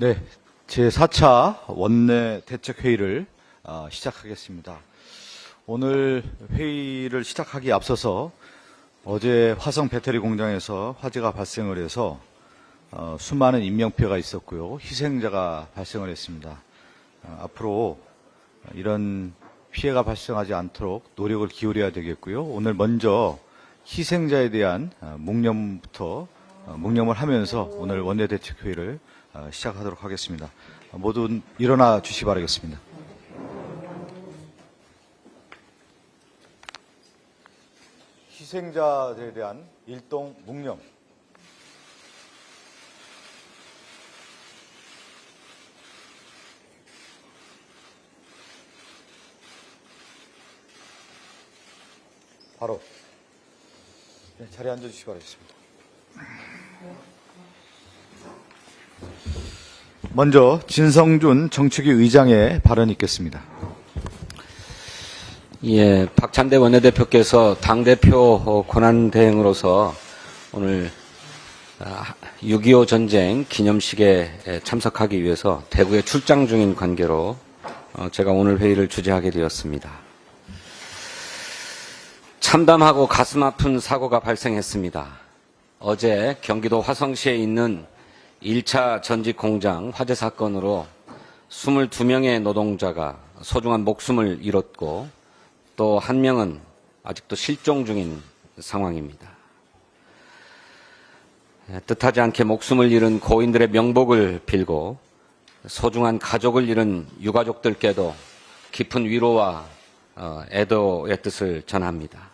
네, 제4차 원내 대책회의를 시작하겠습니다. 오늘 회의를 시작하기에 앞서서 어제 화성 배터리 공장에서 화재가 발생을 해서 수많은 인명피해가 있었고요. 희생자가 발생을 했습니다. 앞으로 이런 피해가 발생하지 않도록 노력을 기울여야 되겠고요. 오늘 먼저 희생자에 대한 묵념을 하면서 오늘 원내대책회의를 시작하도록 하겠습니다. 모두 일어나 주시기 바라겠습니다. 희생자들에 대한 일동 묵념. 바로 자리에 앉아주시기 바라겠습니다. 먼저 진성준 정책위 의장의 발언이 있겠습니다. 예, 박찬대 원내대표께서 당대표 권한대행으로서 오늘 6.25 전쟁 기념식에 참석하기 위해서 대구에 출장 중인 관계로 제가 오늘 회의를 주재하게 되었습니다. 참담하고 가슴 아픈 사고가 발생했습니다. 어제 경기도 화성시에 있는 1차 전직 공장 화재 사건으로 22명의 노동자가 소중한 목숨을 잃었고 또 한 명은 아직도 실종 중인 상황입니다. 뜻하지 않게 목숨을 잃은 고인들의 명복을 빌고 소중한 가족을 잃은 유가족들께도 깊은 위로와 애도의 뜻을 전합니다.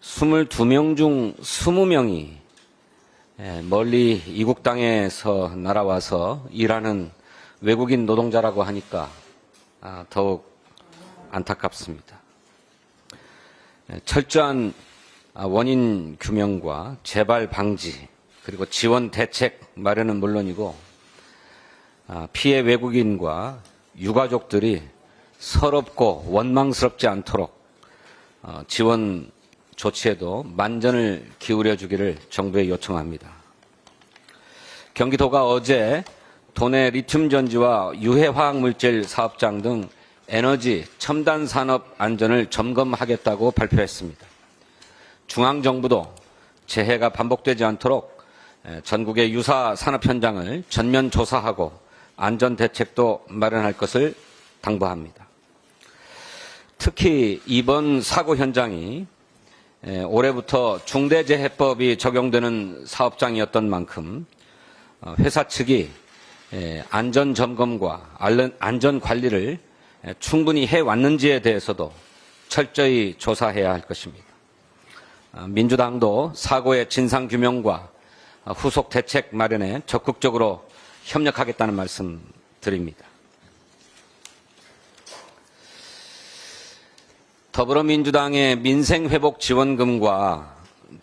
22명 중 20명이 멀리 이국 땅에서 날아와서 일하는 외국인 노동자라고 하니까 더욱 안타깝습니다. 철저한 원인 규명과 재발 방지 그리고 지원 대책 마련은 물론이고 피해 외국인과 유가족들이 서럽고 원망스럽지 않도록 지원 조치에도 만전을 기울여 주기를 정부에 요청합니다. 경기도가 어제 도내 리튬 전지와 유해 화학물질 사업장 등 에너지 첨단 산업 안전을 점검하겠다고 발표했습니다. 중앙정부도 재해가 반복되지 않도록 전국의 유사 산업 현장을 전면 조사하고 안전 대책도 마련할 것을 당부합니다. 특히 이번 사고 현장이 올해부터 중대재해법이 적용되는 사업장이었던 만큼 회사 측이 안전점검과 안전관리를 충분히 해왔는지에 대해서도 철저히 조사해야 할 것입니다. 민주당도 사고의 진상규명과 후속 대책 마련에 적극적으로 협력하겠다는 말씀 드립니다. 더불어민주당의 민생회복지원금과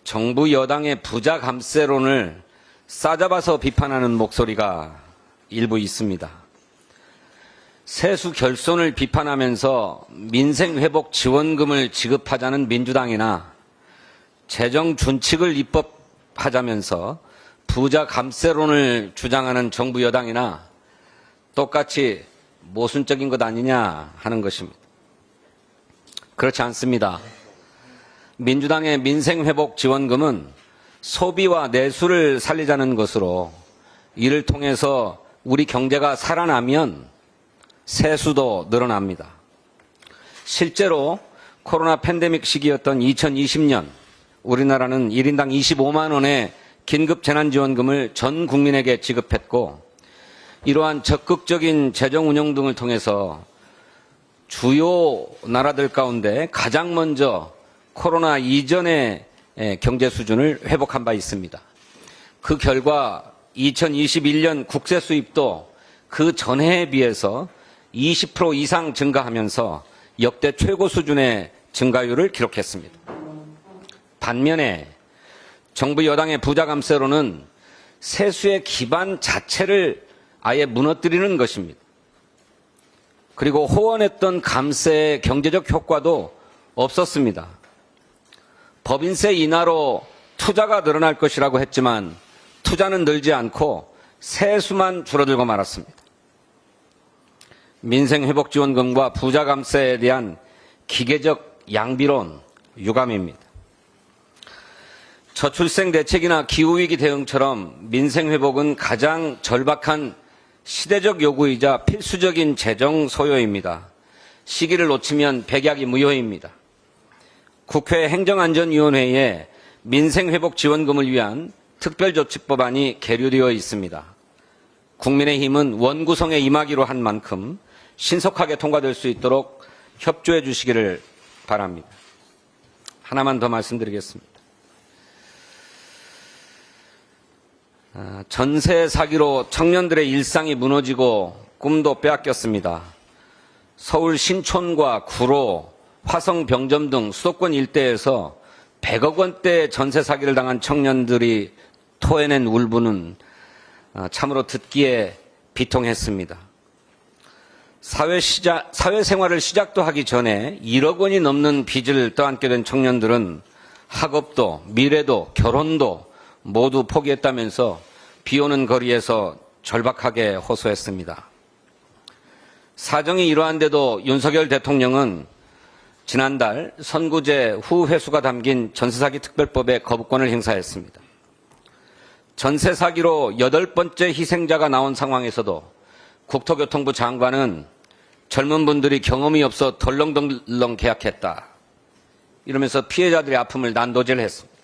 정부 여당의 부자 감세론을 싸잡아서 비판하는 목소리가 일부 있습니다. 세수 결손을 비판하면서 민생회복지원금을 지급하자는 민주당이나 재정 준칙을 입법하자면서 부자 감세론을 주장하는 정부 여당이나 똑같이 모순적인 것 아니냐 하는 것입니다. 그렇지 않습니다. 민주당의 민생회복지원금은 소비와 내수를 살리자는 것으로 이를 통해서 우리 경제가 살아나면 세수도 늘어납니다. 실제로 코로나 팬데믹 시기였던 2020년 우리나라는 1인당 25만 원의 긴급 재난지원금을 전 국민에게 지급했고 이러한 적극적인 재정 운영 등을 통해서 주요 나라들 가운데 가장 먼저 코로나 이전의 경제 수준을 회복한 바 있습니다. 그 결과 2021년 국세 수입도 그 전해에 비해서 20% 이상 증가하면서 역대 최고 수준의 증가율을 기록했습니다. 반면에 정부 여당의 부자 감세로는 세수의 기반 자체를 아예 무너뜨리는 것입니다. 그리고 호언했던 감세의 경제적 효과도 없었습니다. 법인세 인하로 투자가 늘어날 것이라고 했지만 투자는 늘지 않고 세수만 줄어들고 말았습니다. 민생회복지원금과 부자감세에 대한 기계적 양비론 유감입니다. 저출생 대책이나 기후위기 대응처럼 민생회복은 가장 절박한 시대적 요구이자 필수적인 재정 소요입니다. 시기를 놓치면 백약이 무효입니다. 국회 행정안전위원회에 민생회복지원금을 위한 특별조치법안이 계류되어 있습니다. 국민의힘은 원구성에 임하기로 한 만큼 신속하게 통과될 수 있도록 협조해 주시기를 바랍니다. 하나만 더 말씀드리겠습니다. 전세 사기로 청년들의 일상이 무너지고 꿈도 빼앗겼습니다. 서울 신촌과 구로, 화성 병점 등 수도권 일대에서 100억 원대 전세 사기를 당한 청년들이 토해낸 울분은 참으로 듣기에 비통했습니다. 사회생활을 시작도 하기 전에 1억 원이 넘는 빚을 떠안게 된 청년들은 학업도 미래도 결혼도 모두 포기했다면서 비오는 거리에서 절박하게 호소했습니다. 사정이 이러한데도 윤석열 대통령은 지난달 선구제 후 회수가 담긴 전세사기 특별법에 거부권을 행사했습니다. 전세 사기로 8번째 희생자가 나온 상황에서도 국토교통부 장관은 젊은 분들이 경험이 없어 덜렁덜렁 계약했다. 이러면서 피해자들의 아픔을 난도질했습니다.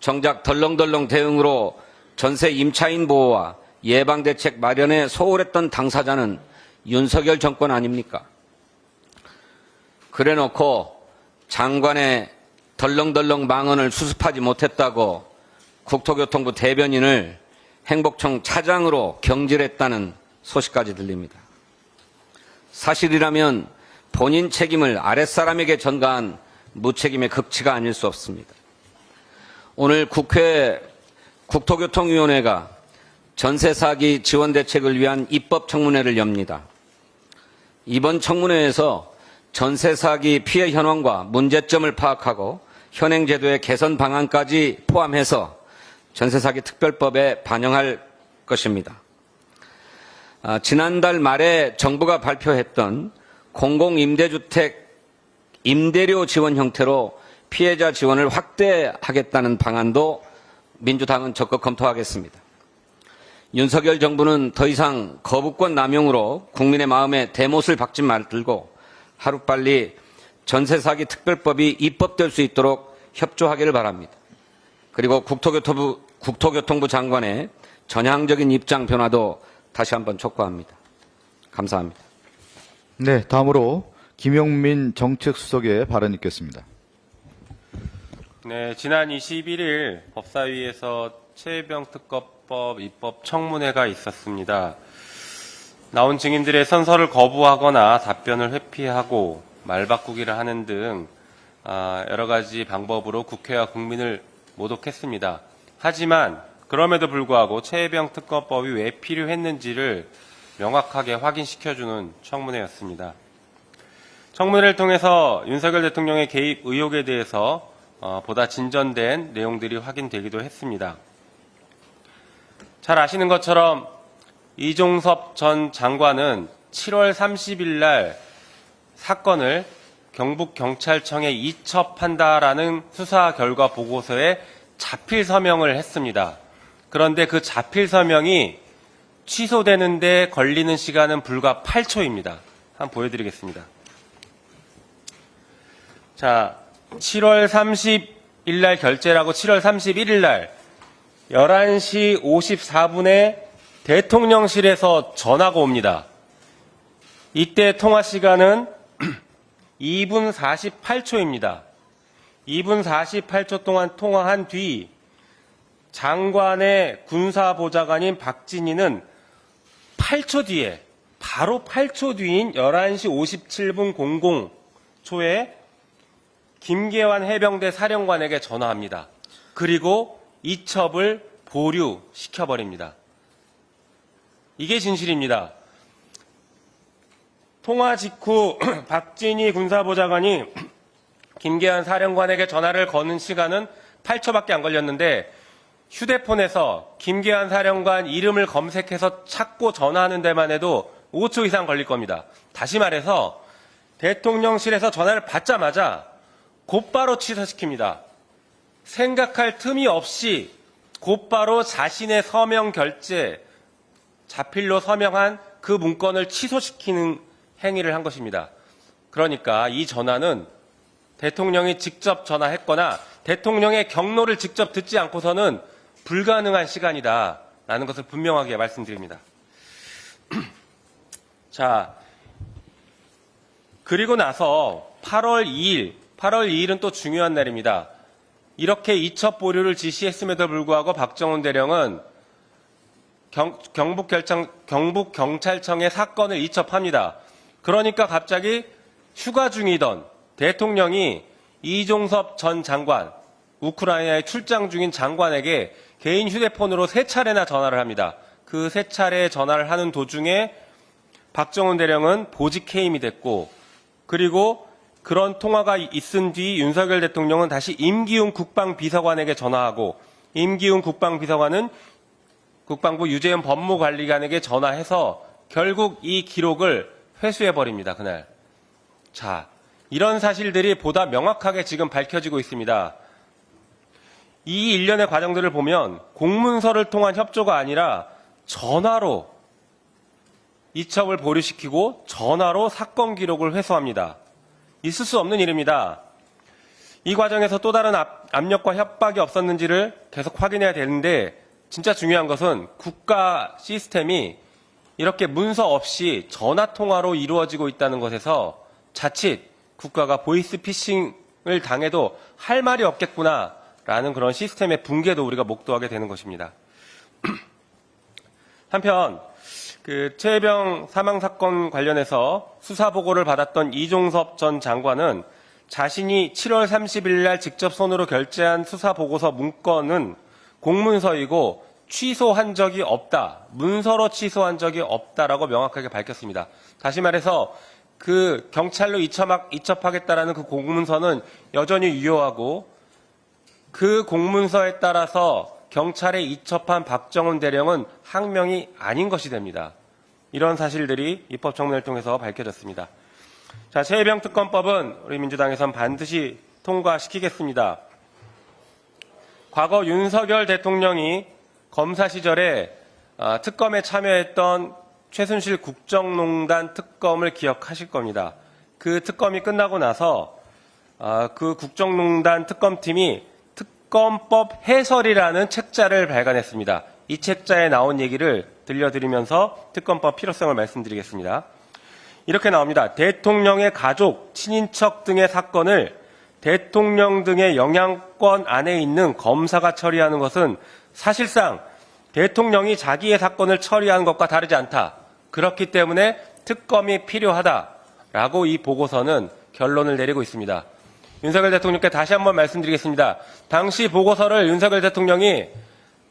정작 덜렁덜렁 대응으로 전세 임차인 보호와 예방대책 마련에 소홀했던 당사자는 윤석열 정권 아닙니까? 그래놓고 장관의 덜렁덜렁 망언을 수습하지 못했다고 국토교통부 대변인을 행복청 차장으로 경질했다는 소식까지 들립니다. 사실이라면 본인 책임을 아랫사람에게 전가한 무책임의 극치가 아닐 수 없습니다. 오늘 국회 국토교통위원회가 전세사기 지원대책을 위한 입법청문회를 엽니다. 이번 청문회에서 전세사기 피해 현황과 문제점을 파악하고 현행제도의 개선 방안까지 포함해서 전세사기 특별법에 반영할 것입니다. 지난달 말에 정부가 발표했던 공공임대주택 임대료 지원 형태로 피해자 지원을 확대하겠다는 방안도 민주당은 적극 검토하겠습니다. 윤석열 정부는 더 이상 거부권 남용으로 국민의 마음에 대못을 박지 말고 하루빨리 전세사기 특별법이 입법될 수 있도록 협조하기를 바랍니다. 그리고 국토교통부 장관의 전향적인 입장 변화도 다시 한번 촉구합니다. 감사합니다. 네, 다음으로 김용민 정책수석의 발언 있겠습니다. 네, 지난 21일 법사위에서 최혜병 특검법 입법 청문회가 있었습니다. 나온 증인들의 선서를 거부하거나 답변을 회피하고 말 바꾸기를 하는 등 여러 가지 방법으로 국회와 국민을 모독했습니다. 하지만 그럼에도 불구하고 최혜병 특검법이 왜 필요했는지를 명확하게 확인시켜주는 청문회였습니다. 청문회를 통해서 윤석열 대통령의 개입 의혹에 대해서 보다 진전된 내용들이 확인되기도 했습니다. 잘 아시는 것처럼 이종섭 전 장관은 7월 30일 날 사건을 경북경찰청에 이첩한다라는 수사 결과 보고서에 자필 서명을 했습니다. 그런데 그 자필 서명이 취소되는데 걸리는 시간은 불과 8초입니다. 한번 보여드리겠습니다. 자, 7월 30일 날 결재라고 7월 31일 날 11시 54분에 대통령실에서 전화가 옵니다. 이때 통화 시간은 2분 48초입니다. 2분 48초 동안 통화한 뒤 장관의 군사보좌관인 박진희는 8초 뒤에 바로 8초 뒤인 11시 57분 00초에 김계환 해병대 사령관에게 전화합니다. 그리고 이첩을 보류시켜버립니다. 이게 진실입니다. 통화 직후 박진희 군사보좌관이 김계환 사령관에게 전화를 거는 시간은 8초밖에 안 걸렸는데 휴대폰에서 김계환 사령관 이름을 검색해서 찾고 전화하는 데만 해도 5초 이상 걸릴 겁니다. 다시 말해서 대통령실에서 전화를 받자마자 곧바로 취소시킵니다. 생각할 틈이 없이 곧바로 자신의 서명 결제, 자필로 서명한 그 문건을 취소시키는 행위를 한 것입니다. 그러니까 이 전화는 대통령이 직접 전화했거나 대통령의 경로를 직접 듣지 않고서는 불가능한 시간이다라는 것을 분명하게 말씀드립니다. 자, 그리고 나서 8월 2일은 또 중요한 날입니다. 이렇게 이첩 보류를 지시했음에도 불구하고 박정훈 대령은 경북경찰청에 사건을 이첩합니다. 그러니까 갑자기 휴가 중이던 대통령이 이종섭 전 장관, 우크라이나에 출장 중인 장관에게 개인 휴대폰으로 3차례나 전화를 합니다. 그 3차례 전화를 하는 도중에 박정훈 대령은 보직 해임이 됐고, 그리고 그런 통화가 있은 뒤 윤석열 대통령은 다시 임기훈 국방비서관에게 전화하고, 임기훈 국방비서관은 국방부 유재현 법무관리관에게 전화해서 결국 이 기록을 회수해버립니다, 그날. 자, 이런 사실들이 보다 명확하게 지금 밝혀지고 있습니다. 이 일련의 과정들을 보면 공문서를 통한 협조가 아니라 전화로 이첩을 보류시키고 전화로 사건 기록을 회수합니다. 있을 수 없는 일입니다. 이 과정에서 또 다른 압력과 협박이 없었는지를 계속 확인해야 되는데, 진짜 중요한 것은 국가 시스템이 이렇게 문서 없이 전화 통화로 이루어지고 있다는 것에서 자칫 국가가 보이스피싱을 당해도 할 말이 없겠구나라는 그런 시스템의 붕괴도 우리가 목도하게 되는 것입니다. 한편 최혜병 사망 사건 관련해서 수사 보고를 받았던 이종섭 전 장관은 자신이 7월 30일 날 직접 손으로 결제한 수사 보고서 문건은 공문서이고 취소한 적이 없다. 문서로 취소한 적이 없다라고 명확하게 밝혔습니다. 다시 말해서 그 경찰로 이첩하겠다라는 그 공문서는 여전히 유효하고, 그 공문서에 따라서 경찰에 이첩한 박정훈 대령은 항명이 아닌 것이 됩니다. 이런 사실들이 입법청문회를 통해서 밝혀졌습니다. 자, 최혜병 특검법은 우리 민주당에선 반드시 통과시키겠습니다. 과거 윤석열 대통령이 검사 시절에 특검에 참여했던 최순실 국정농단 특검을 기억하실 겁니다. 그 특검이 끝나고 나서 그 국정농단 특검팀이 특검법 해설이라는 책자를 발간했습니다. 이 책자에 나온 얘기를 들려드리면서 특검법 필요성을 말씀드리겠습니다. 이렇게 나옵니다. 대통령의 가족, 친인척 등의 사건을 대통령 등의 영향권 안에 있는 검사가 처리하는 것은 사실상 대통령이 자기의 사건을 처리하는 것과 다르지 않다. 그렇기 때문에 특검이 필요하다라고 이 보고서는 결론을 내리고 있습니다. 윤석열 대통령께 다시 한번 말씀드리겠습니다. 당시 보고서를 윤석열 대통령이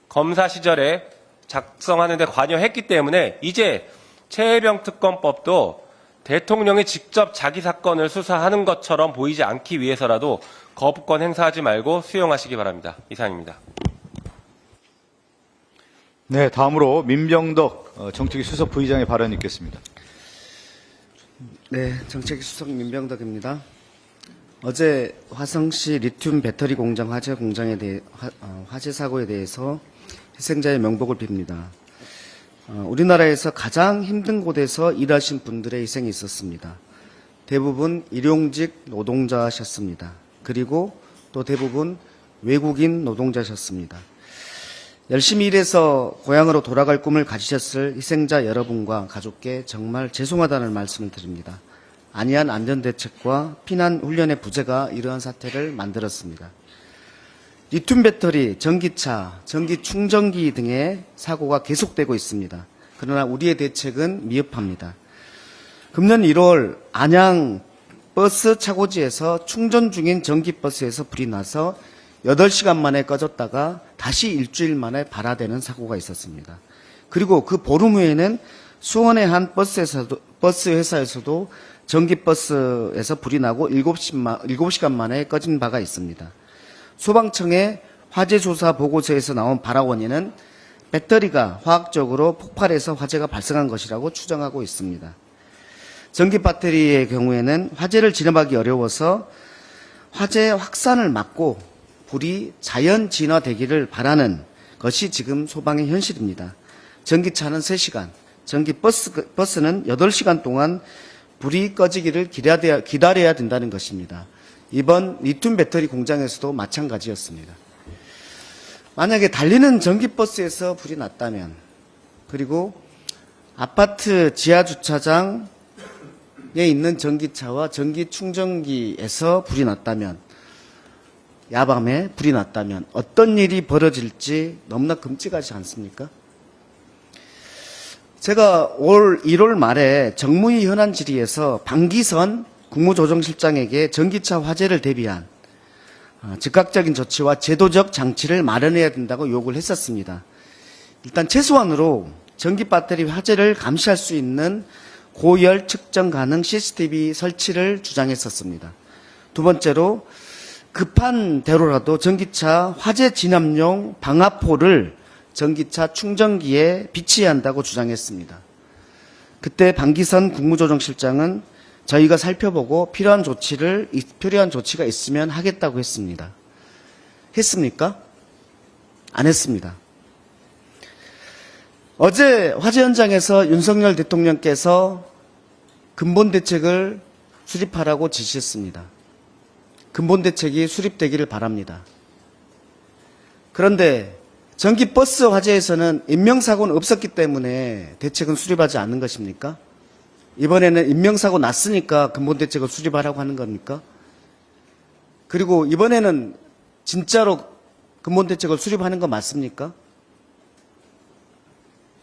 검사 시절에 작성하는 데 관여했기 때문에 이제 최혜병 특검법도 대통령이 직접 자기 사건을 수사하는 것처럼 보이지 않기 위해서라도 거부권 행사하지 말고 수용하시기 바랍니다. 이상입니다. 네, 다음으로 민병덕 정책위 수석 부의장의 발언이 있겠습니다. 네, 정책위 수석 민병덕입니다. 어제 화성시 리튬 배터리 공장 화재 사고에 대해서 희생자의 명복을 빕니다. 우리나라에서 가장 힘든 곳에서 일하신 분들의 희생이 있었습니다. 대부분 일용직 노동자셨습니다. 그리고 또 대부분 외국인 노동자셨습니다. 열심히 일해서 고향으로 돌아갈 꿈을 가지셨을 희생자 여러분과 가족께 정말 죄송하다는 말씀을 드립니다. 안이한 안전대책과 피난훈련의 부재가 이러한 사태를 만들었습니다. 리튬 배터리, 전기차, 전기충전기 등의 사고가 계속되고 있습니다. 그러나 우리의 대책은 미흡합니다. 금년 1월 안양 버스 차고지에서 충전 중인 전기버스에서 불이 나서 8시간 만에 꺼졌다가 다시 일주일 만에 발화되는 사고가 있었습니다. 그리고 그 보름 후에는 수원의 한 버스 회사에서도 전기버스에서 불이 나고 7시간 만에 꺼진 바가 있습니다. 소방청의 화재 조사 보고서에서 나온 발화 원인은 배터리가 화학적으로 폭발해서 화재가 발생한 것이라고 추정하고 있습니다. 전기 배터리의 경우에는 화재를 진압하기 어려워서 화재 확산을 막고 불이 자연 진화되기를 바라는 것이 지금 소방의 현실입니다. 전기차는 3시간, 전기 버스는 8시간 동안 불이 꺼지기를 기다려야 된다는 것입니다. 이번 리튬 배터리 공장에서도 마찬가지였습니다. 만약에 달리는 전기버스에서 불이 났다면, 그리고 아파트 지하 주차장에 있는 전기차와 전기 충전기에서 불이 났다면, 야밤에 불이 났다면 어떤 일이 벌어질지 너무나 끔찍하지 않습니까? 제가 올 1월 말에 정무위 현안 질의에서 방기선 국무조정실장에게 전기차 화재를 대비한 즉각적인 조치와 제도적 장치를 마련해야 된다고 요구를 했었습니다. 일단 최소한으로 전기 배터리 화재를 감시할 수 있는 고열 측정 가능 CCTV 설치를 주장했었습니다. 두 번째로 급한 대로라도 전기차 화재 진압용 방화포를 전기차 충전기에 비치해야 한다고 주장했습니다. 그때 방기선 국무조정실장은 저희가 살펴보고 필요한 조치가 있으면 하겠다고 했습니다. 했습니까? 안 했습니다. 어제 화재 현장에서 윤석열 대통령께서 근본 대책을 수립하라고 지시했습니다. 근본 대책이 수립되기를 바랍니다. 그런데 전기버스 화재에서는 인명사고는 없었기 때문에 대책은 수립하지 않는 것입니까? 이번에는 인명사고 났으니까 근본 대책을 수립하라고 하는 겁니까? 그리고 이번에는 진짜로 근본 대책을 수립하는 거 맞습니까?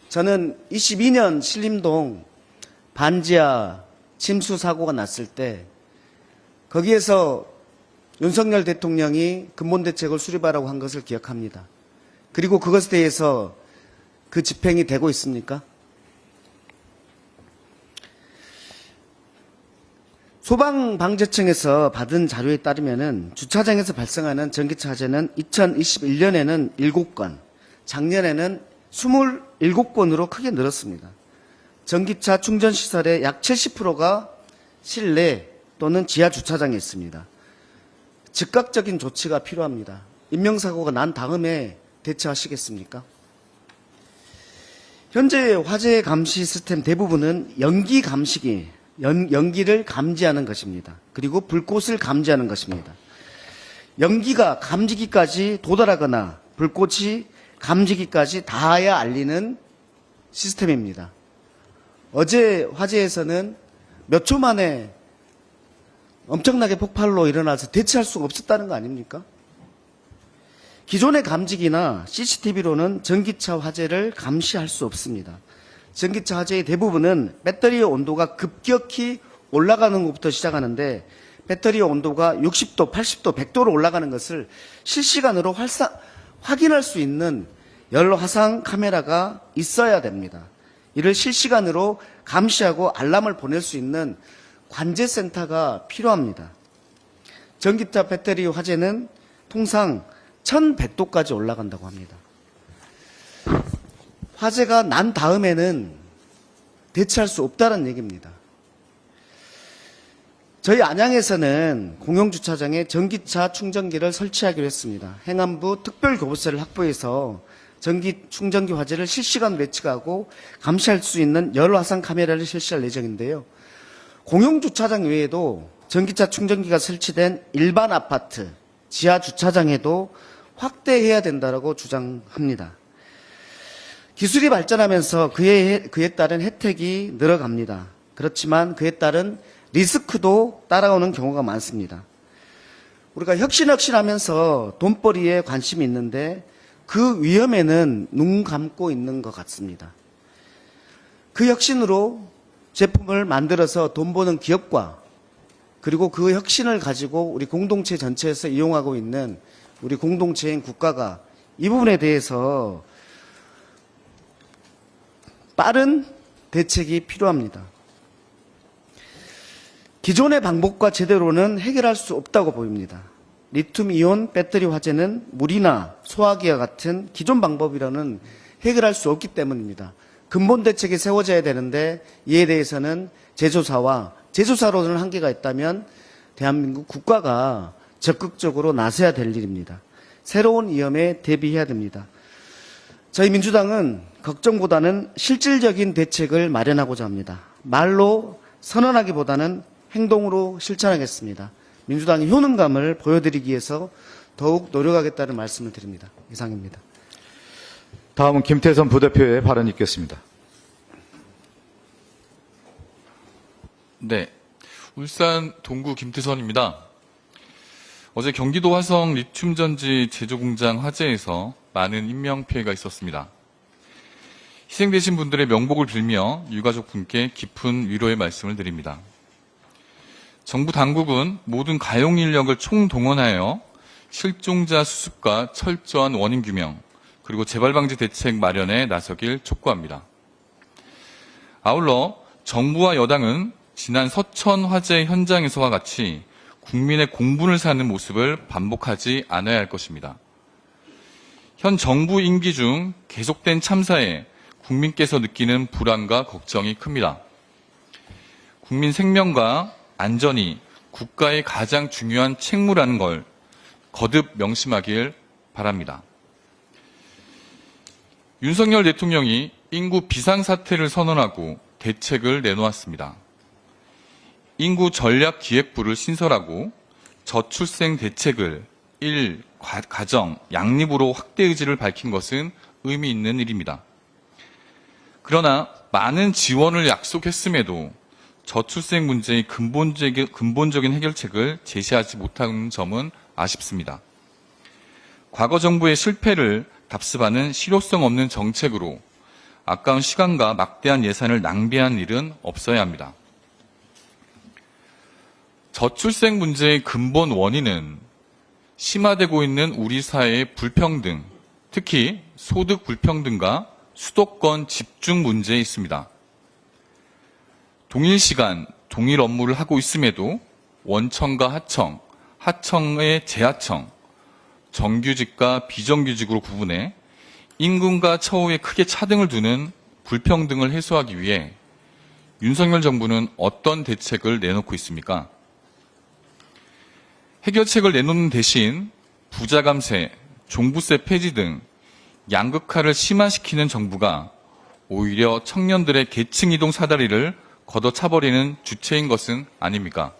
저는 22년 신림동 반지하 침수 사고가 났을 때 거기에서 윤석열 대통령이 근본 대책을 수립하라고 한 것을 기억합니다. 그리고 그것에 대해서 그 집행이 되고 있습니까? 소방방재청에서 받은 자료에 따르면 주차장에서 발생하는 전기차 화재는 2021년에는 7건, 작년에는 27건으로 크게 늘었습니다. 전기차 충전시설의 약 70%가 실내 또는 지하 주차장에 있습니다. 즉각적인 조치가 필요합니다. 인명사고가 난 다음에 대처하시겠습니까? 현재 화재 감시 시스템 대부분은 연기를 감지하는 것입니다. 그리고 불꽃을 감지하는 것입니다. 연기가 감지기까지 도달하거나 불꽃이 감지기까지 닿아야 알리는 시스템입니다. 어제 화재에서는 몇 초 만에 엄청나게 폭발로 일어나서 대처할 수가 없었다는 거 아닙니까? 기존의 감지기나 CCTV로는 전기차 화재를 감시할 수 없습니다. 전기차 화재의 대부분은 배터리의 온도가 급격히 올라가는 것부터 시작하는데 배터리의 온도가 60도, 80도, 100도로 올라가는 것을 실시간으로 확인할 수 있는 열화상 카메라가 있어야 됩니다. 이를 실시간으로 감시하고 알람을 보낼 수 있는 관제센터가 필요합니다. 전기차 배터리 화재는 통상 1100도까지 올라간다고 합니다. 화재가 난 다음에는 대처할 수 없다는 얘기입니다. 저희 안양에서는 공용주차장에 전기차 충전기를 설치하기로 했습니다. 행안부 특별교부세를 확보해서 전기 충전기 화재를 실시간으로 예측하고 감시할 수 있는 열화상 카메라를 실시할 예정인데요. 공용주차장 외에도 전기차 충전기가 설치된 일반 아파트, 지하 주차장에도 확대해야 된다고 주장합니다. 기술이 발전하면서 그에 따른 혜택이 늘어갑니다. 그렇지만 그에 따른 리스크도 따라오는 경우가 많습니다. 우리가 혁신하면서 돈벌이에 관심이 있는데 그 위험에는 눈 감고 있는 것 같습니다. 그 혁신으로 제품을 만들어서 돈 버는 기업과 그리고 그 혁신을 가지고 우리 공동체 전체에서 이용하고 있는 우리 공동체인 국가가 이 부분에 대해서 빠른 대책이 필요합니다. 기존의 방법과 제대로는 해결할 수 없다고 보입니다. 리튬이온 배터리 화재는 물이나 소화기와 같은 기존 방법이라는 해결할 수 없기 때문입니다. 근본 대책이 세워져야 되는데 이에 대해서는 제조사로는 한계가 있다면 대한민국 국가가 적극적으로 나서야 될 일입니다. 새로운 위험에 대비해야 됩니다. 저희 민주당은 걱정보다는 실질적인 대책을 마련하고자 합니다. 말로 선언하기보다는 행동으로 실천하겠습니다. 민주당의 효능감을 보여드리기 위해서 더욱 노력하겠다는 말씀을 드립니다. 이상입니다. 다음은 김태선 부대표의 발언이 있겠습니다. 네, 울산 동구 김태선입니다. 어제 경기도 화성 리튬전지 제조공장 화재에서 많은 인명피해가 있었습니다. 희생되신 분들의 명복을 빌며 유가족분께 깊은 위로의 말씀을 드립니다. 정부 당국은 모든 가용 인력을 총동원하여 실종자 수습과 철저한 원인 규명, 그리고 재발 방지 대책 마련에 나서길 촉구합니다. 아울러 정부와 여당은 지난 서천 화재 현장에서와 같이 국민의 공분을 사는 모습을 반복하지 않아야 할 것입니다. 현 정부 임기 중 계속된 참사에 국민께서 느끼는 불안과 걱정이 큽니다. 국민 생명과 안전이 국가의 가장 중요한 책무라는 걸 거듭 명심하길 바랍니다. 윤석열 대통령이 인구 비상사태를 선언하고 대책을 내놓았습니다. 인구 전략기획부를 신설하고 저출생 대책을 가정, 양립으로 확대 의지를 밝힌 것은 의미 있는 일입니다. 그러나 많은 지원을 약속했음에도 저출생 문제의 근본적인 해결책을 제시하지 못한 점은 아쉽습니다. 과거 정부의 실패를 답습하는 실효성 없는 정책으로 아까운 시간과 막대한 예산을 낭비한 일은 없어야 합니다. 저출생 문제의 근본 원인은 심화되고 있는 우리 사회의 불평등, 특히 소득 불평등과 수도권 집중 문제에 있습니다. 동일 시간, 동일 업무를 하고 있음에도 원청과 하청, 하청의 재하청, 정규직과 비정규직으로 구분해 임금과 처우에 크게 차등을 두는 불평등을 해소하기 위해 윤석열 정부는 어떤 대책을 내놓고 있습니까? 해결책을 내놓는 대신 부자 감세, 종부세 폐지 등 양극화를 심화시키는 정부가 오히려 청년들의 계층 이동 사다리를 걷어차버리는 주체인 것은 아닙니까?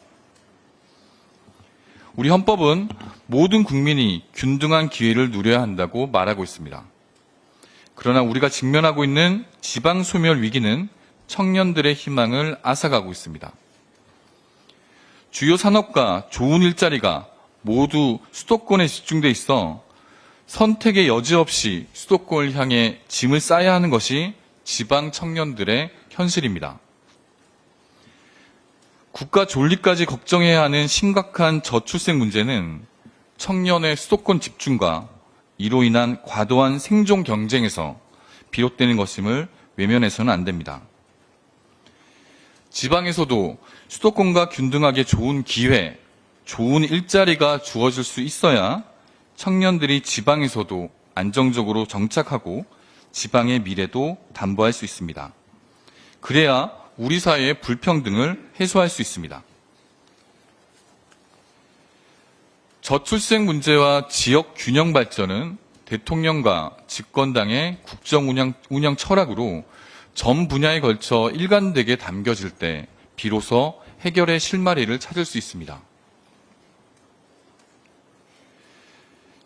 우리 헌법은 모든 국민이 균등한 기회를 누려야 한다고 말하고 있습니다. 그러나 우리가 직면하고 있는 지방 소멸 위기는 청년들의 희망을 앗아가고 있습니다. 주요 산업과 좋은 일자리가 모두 수도권에 집중돼 있어 선택의 여지 없이 수도권을 향해 짐을 싸야 하는 것이 지방 청년들의 현실입니다. 국가 존립까지 걱정해야 하는 심각한 저출생 문제는 청년의 수도권 집중과 이로 인한 과도한 생존 경쟁에서 비롯되는 것임을 외면해서는 안 됩니다. 지방에서도 수도권과 균등하게 좋은 기회, 좋은 일자리가 주어질 수 있어야 청년들이 지방에서도 안정적으로 정착하고 지방의 미래도 담보할 수 있습니다. 그래야 우리 사회의 불평등을 해소할 수 있습니다. 저출생 문제와 지역 균형 발전은 대통령과 집권당의 국정 운영 철학으로 전 분야에 걸쳐 일관되게 담겨질 때 비로소 해결의 실마리를 찾을 수 있습니다.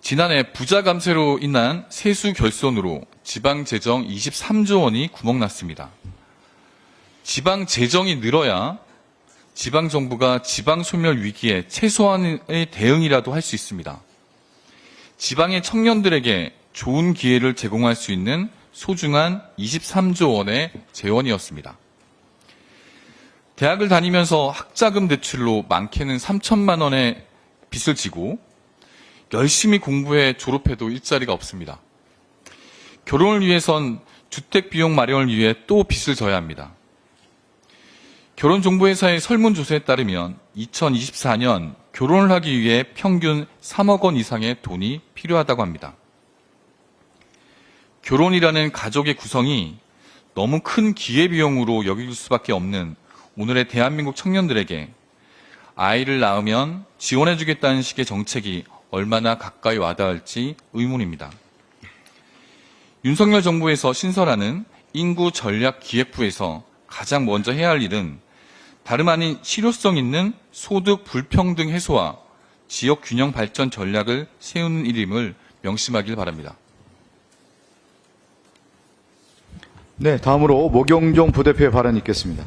지난해 부자 감세로 인한 세수 결손으로 지방 재정 23조 원이 구멍났습니다. 지방 재정이 늘어야 지방 정부가 지방 소멸 위기에 최소한의 대응이라도 할 수 있습니다. 지방의 청년들에게 좋은 기회를 제공할 수 있는 소중한 23조 원의 재원이었습니다. 대학을 다니면서 학자금 대출로 많게는 3천만 원의 빚을 지고 열심히 공부해 졸업해도 일자리가 없습니다. 결혼을 위해선 주택 비용 마련을 위해 또 빚을 져야 합니다. 결혼정보회사의 설문조사에 따르면 2024년 결혼을 하기 위해 평균 3억 원 이상의 돈이 필요하다고 합니다. 결혼이라는 가족의 구성이 너무 큰 기회비용으로 여길 수밖에 없는 오늘의 대한민국 청년들에게 아이를 낳으면 지원해주겠다는 식의 정책이 얼마나 가까이 와닿을지 의문입니다. 윤석열 정부에서 신설하는 인구전략기획부에서 가장 먼저 해야 할 일은 다름 아닌 실효성 있는 소득 불평등 해소와 지역 균형 발전 전략을 세우는 일임을 명심하길 바랍니다. 네, 다음으로 모경종 부대표의 발언이 있겠습니다.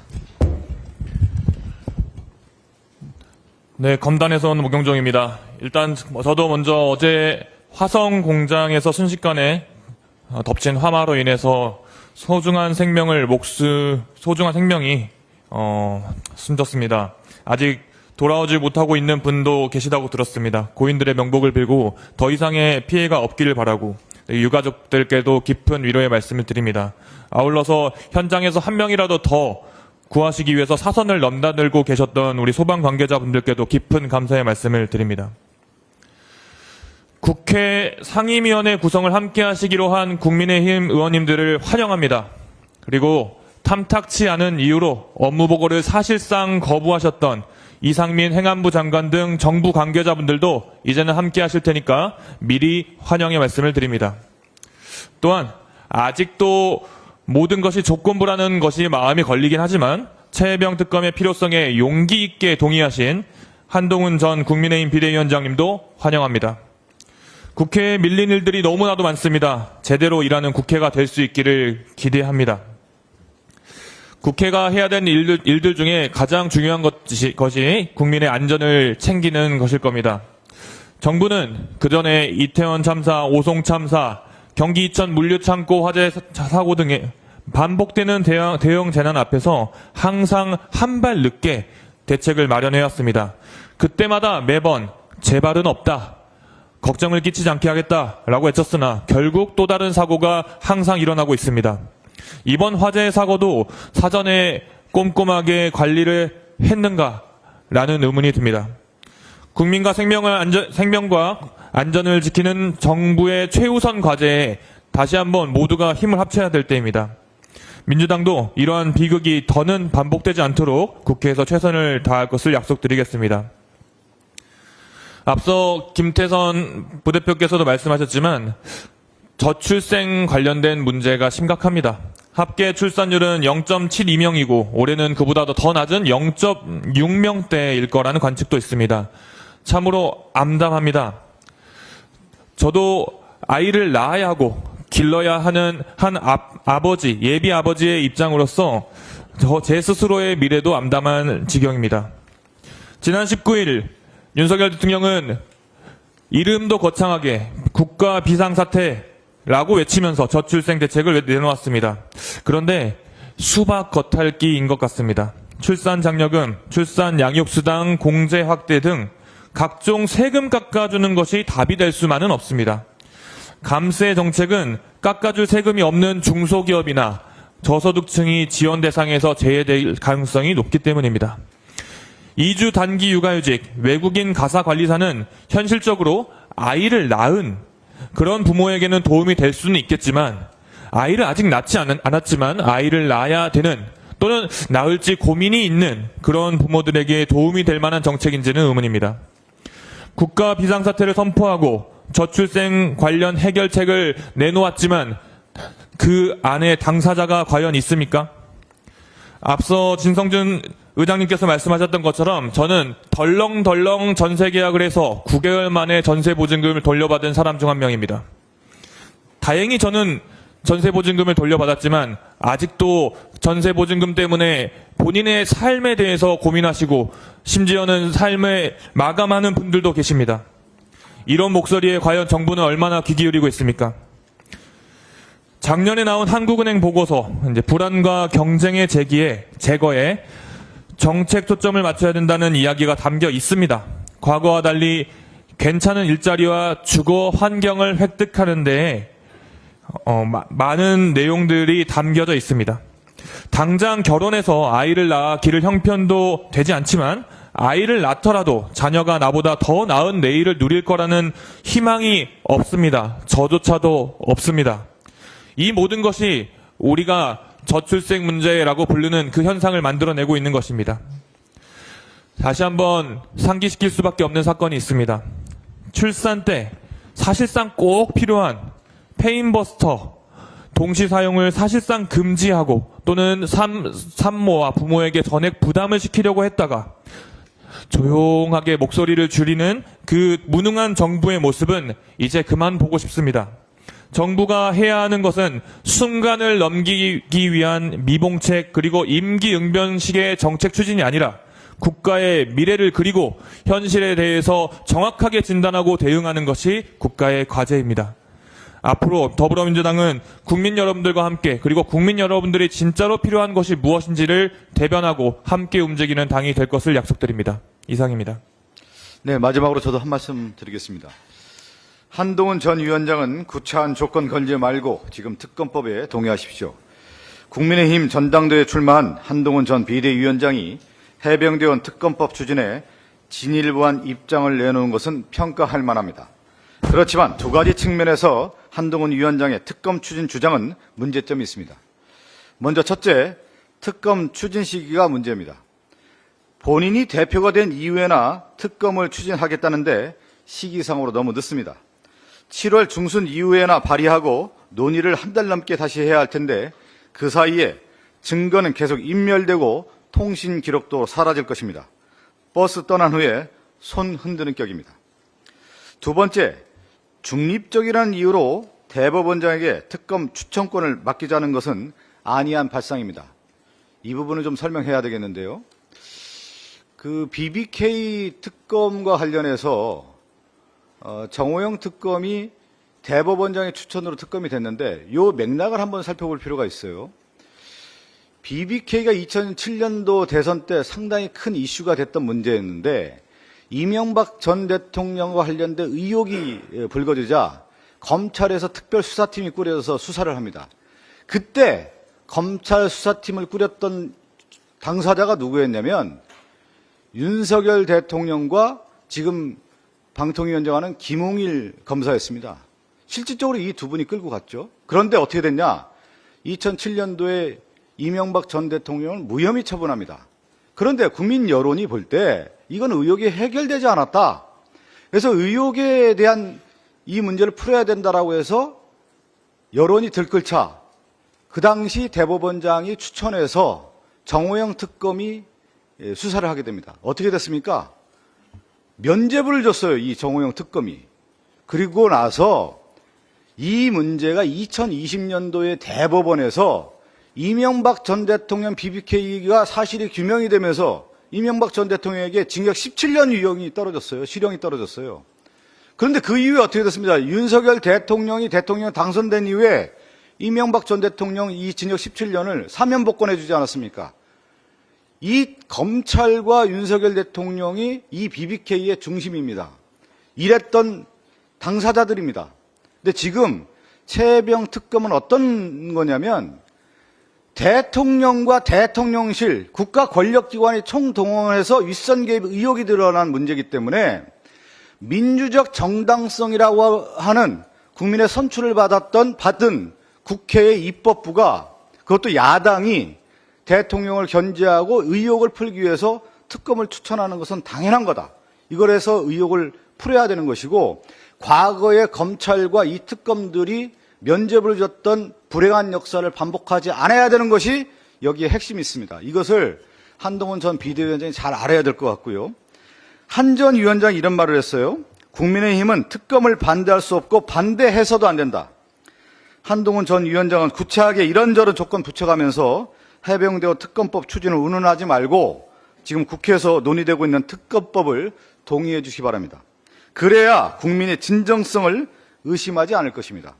네, 검단에서 온 모경종입니다. 일단 저도 먼저 어제 화성 공장에서 순식간에 덮친 화마로 인해서 소중한 생명이 숨졌습니다. 아직 돌아오지 못하고 있는 분도 계시다고 들었습니다. 고인들의 명복을 빌고 더 이상의 피해가 없기를 바라고 유가족들께도 깊은 위로의 말씀을 드립니다. 아울러서 현장에서 한 명이라도 더 구하시기 위해서 사선을 넘나들고 계셨던 우리 소방 관계자분들께도 깊은 감사의 말씀을 드립니다. 국회 상임위원회 구성을 함께 하시기로 한 국민의힘 의원님들을 환영합니다. 그리고 탐탁치 않은 이유로 업무보고를 사실상 거부하셨던 이상민 행안부 장관 등 정부 관계자분들도 이제는 함께 하실 테니까 미리 환영의 말씀을 드립니다. 또한 아직도 모든 것이 조건부라는 것이 마음이 걸리긴 하지만 최혜병 특검의 필요성에 용기 있게 동의하신 한동훈 전 국민의힘 비대위원장님도 환영합니다. 국회에 밀린 일들이 너무나도 많습니다. 제대로 일하는 국회가 될 수 있기를 기대합니다. 국회가 해야 되는 일들 중에 가장 중요한 것이 국민의 안전을 챙기는 것일 겁니다. 정부는 그전에 이태원 참사, 오송 참사, 경기 이천 물류창고 화재 사고 등의 반복되는 대형 재난 앞에서 항상 한 발 늦게 대책을 마련해왔습니다. 그때마다 매번 재발은 없다, 걱정을 끼치지 않게 하겠다라고 외쳤으나 결국 또 다른 사고가 항상 일어나고 있습니다. 이번 화재 사고도 사전에 꼼꼼하게 관리를 했는가라는 의문이 듭니다. 국민과 생명과 안전을 지키는 정부의 최우선 과제에 다시 한번 모두가 힘을 합쳐야 될 때입니다. 민주당도 이러한 비극이 더는 반복되지 않도록 국회에서 최선을 다할 것을 약속드리겠습니다. 앞서 김태선 부대표께서도 말씀하셨지만 저출생 관련된 문제가 심각합니다. 합계 출산율은 0.72명이고 올해는 그보다도 더 낮은 0.6명대일 거라는 관측도 있습니다. 참으로 암담합니다. 저도 아이를 낳아야 하고 길러야 하는 한 아버지, 예비 아버지의 입장으로서 제 스스로의 미래도 암담한 지경입니다. 지난 19일 윤석열 대통령은 이름도 거창하게 국가 비상사태라고 외치면서 저출생 대책을 내놓았습니다. 그런데 수박 겉핥기인 것 같습니다. 출산 장려금, 출산 양육수당 공제 확대 등 각종 세금 깎아주는 것이 답이 될 수만은 없습니다. 감세 정책은 깎아줄 세금이 없는 중소기업이나 저소득층이 지원 대상에서 제외될 가능성이 높기 때문입니다. 2주 단기 육아휴직, 외국인 가사관리사는 현실적으로 아이를 낳은 그런 부모에게는 도움이 될 수는 있겠지만 아이를 아직 낳지 않았지만 아이를 낳아야 되는 또는 낳을지 고민이 있는 그런 부모들에게 도움이 될 만한 정책인지는 의문입니다. 국가 비상사태를 선포하고 저출생 관련 해결책을 내놓았지만 그 안에 당사자가 과연 있습니까? 앞서 진성준 의장님께서 말씀하셨던 것처럼 저는 덜렁덜렁 전세 계약을 해서 9개월 만에 전세 보증금을 돌려받은 사람 중 한 명입니다. 다행히 저는 전세 보증금을 돌려받았지만 아직도 전세 보증금 때문에 본인의 삶에 대해서 고민하시고 심지어는 삶을 마감하는 분들도 계십니다. 이런 목소리에 과연 정부는 얼마나 귀 기울이고 있습니까? 작년에 나온 한국은행 보고서 불안과 경쟁의 제거에 정책 초점을 맞춰야 된다는 이야기가 담겨 있습니다. 과거와 달리 괜찮은 일자리와 주거 환경을 획득하는 데에 많은 내용들이 담겨져 있습니다. 당장 결혼해서 아이를 낳아 기를 형편도 되지 않지만 아이를 낳더라도 자녀가 나보다 더 나은 내일을 누릴 거라는 희망이 없습니다. 저조차도 없습니다. 이 모든 것이 우리가 저출생 문제라고 부르는 그 현상을 만들어내고 있는 것입니다. 다시 한번 상기시킬 수밖에 없는 사건이 있습니다. 출산 때 사실상 꼭 필요한 페인버스터 동시 사용을 사실상 금지하고 또는 산모와 부모에게 전액 부담을 시키려고 했다가 조용하게 목소리를 줄이는 그 무능한 정부의 모습은 이제 그만 보고 싶습니다. 정부가 해야 하는 것은 순간을 넘기기 위한 미봉책 그리고 임기응변식의 정책 추진이 아니라 국가의 미래를 그리고 현실에 대해서 정확하게 진단하고 대응하는 것이 국가의 과제입니다. 앞으로 더불어민주당은 국민 여러분들과 함께 그리고 국민 여러분들이 진짜로 필요한 것이 무엇인지를 대변하고 함께 움직이는 당이 될 것을 약속드립니다. 이상입니다. 네, 마지막으로 저도 한 말씀 드리겠습니다. 한동훈 전 위원장은 구차한 조건 걸지 말고 지금 특검법에 동의하십시오. 국민의힘 전당대회에 출마한 한동훈 전 비대위원장이 해병대원 특검법 추진에 진일보한 입장을 내놓은 것은 평가할 만합니다. 그렇지만 두 가지 측면에서 한동훈 위원장의 특검 추진 주장은 문제점이 있습니다. 먼저 첫째, 특검 추진 시기가 문제입니다. 본인이 대표가 된 이후에나 특검을 추진하겠다는데 시기상으로 너무 늦습니다. 7월 중순 이후에나 발의하고 논의를 한 달 넘게 다시 해야 할 텐데 그 사이에 증거는 계속 인멸되고 통신 기록도 사라질 것입니다. 버스 떠난 후에 손 흔드는 격입니다. 두 번째, 중립적이라는 이유로 대법원장에게 특검 추천권을 맡기자는 것은 안이한 발상입니다. 이 부분을 좀 설명해야 되겠는데요. 그 BBK 특검과 관련해서 정호영 특검이 대법원장의 추천으로 특검이 됐는데 이 맥락을 한번 살펴볼 필요가 있어요. BBK가 2007년도 대선 때 상당히 큰 이슈가 됐던 문제였는데 이명박 전 대통령과 관련된 의혹이 불거지자 검찰에서 특별수사팀이 꾸려져서 수사를 합니다. 그때 검찰 수사팀을 꾸렸던 당사자가 누구였냐면 윤석열 대통령과 지금 방통위원장하는 김홍일 검사였습니다. 실질적으로 이 두 분이 끌고 갔죠. 그런데 어떻게 됐냐? 2007년도에 이명박 전 대통령을 무혐의 처분합니다. 그런데 국민 여론이 볼 때 이건 의혹이 해결되지 않았다. 그래서 의혹에 대한 이 문제를 풀어야 된다라고 해서 여론이 들끓자 그 당시 대법원장이 추천해서 정호영 특검이 수사를 하게 됩니다. 어떻게 됐습니까? 면죄부를 줬어요. 이 정호영 특검이. 그리고 나서 이 문제가 2020년도에 대법원에서 이명박 전 대통령 BBK가 사실이 규명이 되면서 이명박 전 대통령에게 징역 17년 유형이 떨어졌어요. 실형이 떨어졌어요. 그런데 그 이후에 어떻게 됐습니까? 윤석열 대통령이 대통령 당선된 이후에 이명박 전 대통령 이 징역 17년을 사면 복권해 주지 않았습니까? 이 검찰과 윤석열 대통령이 이 BBK의 중심입니다. 이랬던 당사자들입니다. 근데 지금 최혜병 특검은 어떤 거냐면 대통령과 대통령실, 국가 권력기관이 총동원해서 윗선 개입 의혹이 드러난 문제이기 때문에 민주적 정당성이라고 하는 국민의 선출을 받은 국회의 입법부가 그것도 야당이 대통령을 견제하고 의혹을 풀기 위해서 특검을 추천하는 것은 당연한 거다. 이걸 해서 의혹을 풀어야 되는 것이고 과거의 검찰과 이 특검들이 면죄부를 줬던 불행한 역사를 반복하지 않아야 되는 것이 여기에 핵심이 있습니다. 이것을 한동훈 전 비대위원장이 잘 알아야 될 것 같고요. 한 전 위원장이 이런 말을 했어요. 국민의힘은 특검을 반대할 수 없고 반대해서도 안 된다. 한동훈 전 위원장은 구차하게 이런저런 조건 붙여가면서 해병대와 특검법 추진을 운운하지 말고 지금 국회에서 논의되고 있는 특검법을 동의해 주시기 바랍니다. 그래야 국민의 진정성을 의심하지 않을 것입니다.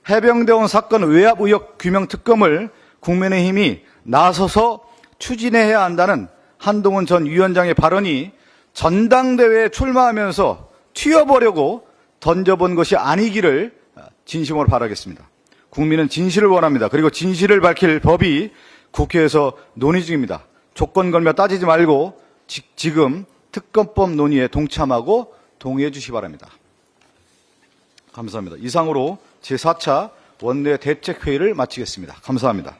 해병대원 사건 외압 의혹 규명 특검을 국민의힘이 나서서 추진해야 한다는 한동훈 전 위원장의 발언이 전당대회에 출마하면서 튀어보려고 던져본 것이 아니기를 진심으로 바라겠습니다. 국민은 진실을 원합니다. 그리고 진실을 밝힐 법이 국회에서 논의 중입니다. 조건 걸며 따지지 말고 지금 특검법 논의에 동참하고 동의해 주시기 바랍니다. 감사합니다. 이상으로 제4차 원내 대책회의를 마치겠습니다. 감사합니다.